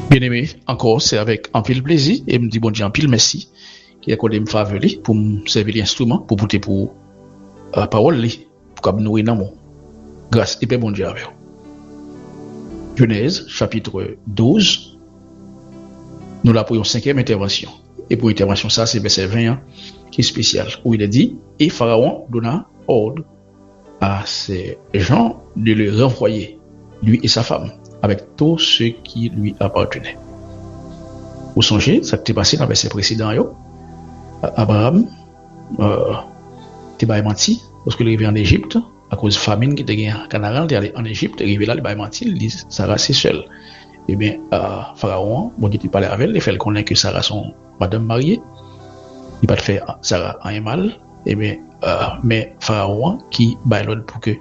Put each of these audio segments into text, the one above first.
Bien aimé, encore, c'est avec un pile plaisir et me dit bon Dieu un pile merci qui a accordé me faveur pour me servir l'instrument pour porter pour la parole pour qu'on nous dans mon grâce et paix bon Dieu avec vous. Genèse chapitre 12. Nous là pour une cinquième intervention. Et pour intervention ça c'est verset 20 qui est spécial où il est dit et Pharaon donna ordre à ses gens de le renvoyer lui et sa femme avec tout ce qui lui appartenait. Vous songez, ça t'est passé dans le verset précédent, Abraham t'es menti lorsqu'il est arrivé en Égypte à cause de famine qui était gagné en Canaan, il est allé en Égypte, il est arrivé là, il est menti, il dit Sarah c'est seul. Eh bien, Pharaon, bon Dieu, il parlait avec elle, il fait connaître que Sarah son madame mariée, il pas fait Sarah un mal, eh bien, mais Pharaon qui baille l'ordre pour que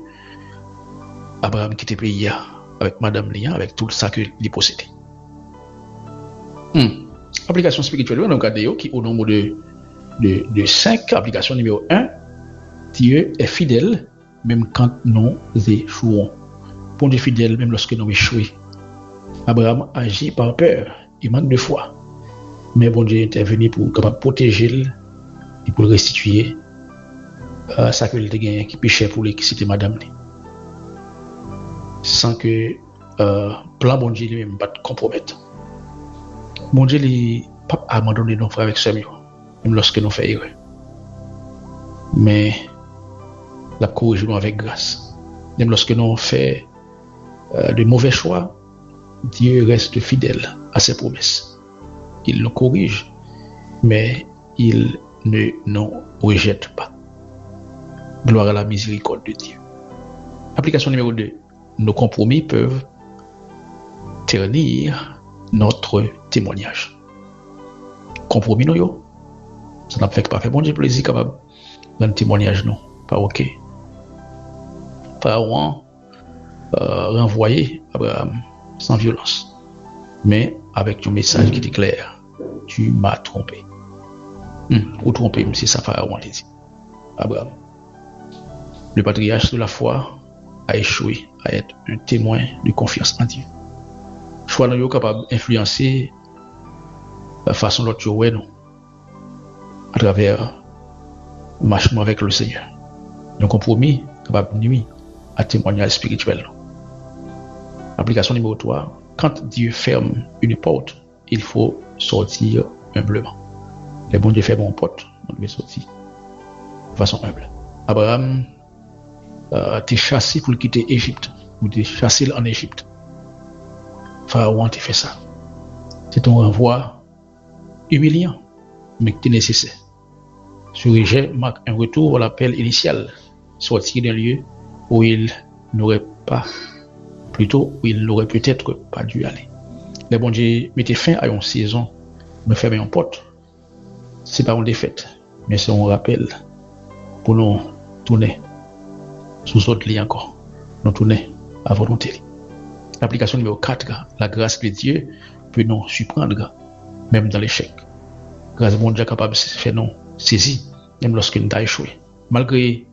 Abraham quitte le pays avec madame Lia, avec tout ça qu'il possédait. Application spirituelle, on a regardé qui au nombre de 5, application numéro 1, Dieu est fidèle même quand nous échouons. Bon Dieu fidèle même lorsque nous échouons. Abraham agit par peur, il manque de foi. Mais bon Dieu est intervenu pour capable protéger et pour le restituer ça que il a gagné qui péchait pour lui qui c'était madame. Sans que plan bon Dieu lui-même pas compromettre. Bon Dieu lui pas abandonner nos frères avec sœurs même lorsque nous faisons erreur. Mais la corrige nous avec grâce. Même lorsque nous faisons de mauvais choix, Dieu reste fidèle à ses promesses. Il nous corrige, mais il ne nous rejette pas. Gloire à la miséricorde de Dieu. Application numéro 2. Nos compromis peuvent ternir notre témoignage. Compromis nous, ça n'a pas fait bon Dieu plaisir capable dans le témoignage non, pas ok. Pharaon renvoyé Abraham sans violence, mais avec ton message qui était clair, tu m'as trompé. Ou trompé, c'est ça Pharaon dit. Abraham. Le patriarche de la foi a échoué à être un témoin de confiance en Dieu. Choix nous capable d'influencer la façon dont tu es nous à travers le marchement avec le Seigneur. Un compromis capable de nuire à témoignage spirituel. Application numéro 3. Quand Dieu ferme une porte, il faut sortir humblement. Les bons Dieu ferment une porte, on doit sortir de façon humble. Abraham t'es chassé pour quitter l'Égypte, ou t'es chassé en Égypte. Pharaon t'a fait ça. C'est un renvoi humiliant, mais qui est nécessaire. Ce rejet marque un retour à l'appel initial, sortir d'un lieu où il n'aurait pas, plutôt où il n'aurait peut-être pas dû aller. Les bons Dieu mettaient fin à une saison, me fermer une porte. C'est pas une défaite, mais c'est un rappel pour nous tourner sous autre lit encore, nous tourner à volonté. L'application numéro 4, la grâce de Dieu peut nous surprendre, même dans l'échec. Grâce à mon Dieu capable de faire nous saisir, même lorsqu'il a échoué. Malgré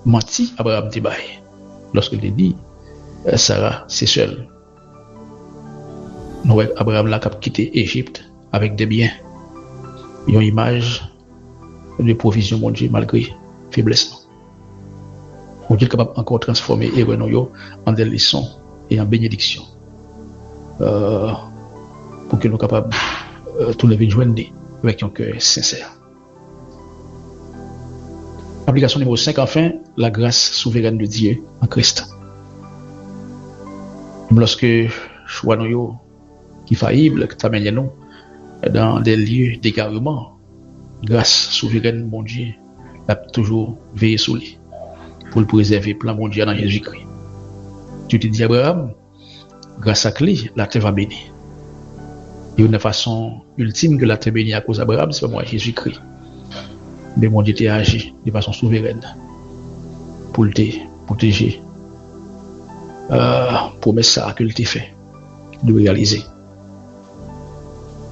menti, Abraham dit lorsqu'il a dit, Sarah, c'est seul. Nous, Abraham l'a quitté l'Égypte avec des biens. Une image de provision, mon Dieu, malgré faiblesse. Mon Dieu est capable encore de transformer et en des leçons et en bénédiction. Pour que nous soyons capables de tourner vers joindre avec un cœur sincère. Application numéro 5, enfin, la grâce souveraine de Dieu en Christ. Lorsque choix nous qui faillible, qui t'amène nous dans des lieux d'égarement, grâce souveraine, mon Dieu, a toujours veillé sur lui pour le préserver plein mon Dieu dans Jésus-Christ. Tu te dis Abraham, grâce à lui, la terre va bénir. Et une façon ultime que la terre bénit à cause d'Abraham, c'est moi Jésus-Christ. Mais mon Dieu t'a agi de façon souveraine pour te protéger. Promesse ça que t'a fait de réaliser,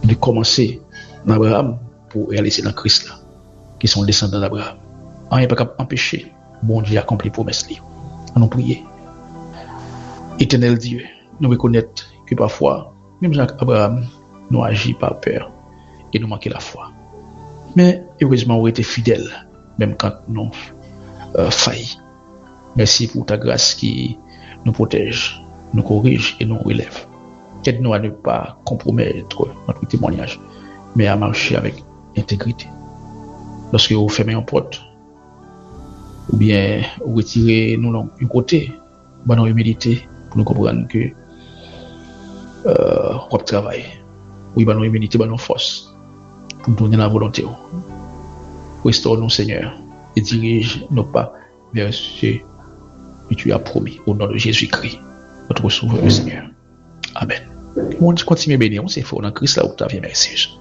de commencer dans Abraham pour réaliser dans Christ là, qui sont descendants d'Abraham. On n'est pas capable d'empêcher bon Dieu accompli promesse li. On nous prier. Éternel Dieu, nous reconnaissons que parfois Même Jacques Abraham, nous agit par peur et nous manquons la foi. Mais heureusement, on été fidèles, même quand nous faillis. Merci pour ta grâce qui nous protège, nous corrige et nous relève. Aide-nous à ne pas compromettre notre témoignage, mais à marcher avec intégrité. Lorsque vous fermez une porte, ou bien vous retirez nous d'un côté, bonne humilité pour nous comprendre que votre travail, oui, bonne humilité, bonne force pour nous donner la volonté. Restaure-nous, Seigneur, et dirige nos pas vers ce que tu as promis au nom de Jésus-Christ, notre sauveur, Seigneur. Amen. On continue à bénir, on s'est fait dans Christ là où tu as fait, merci.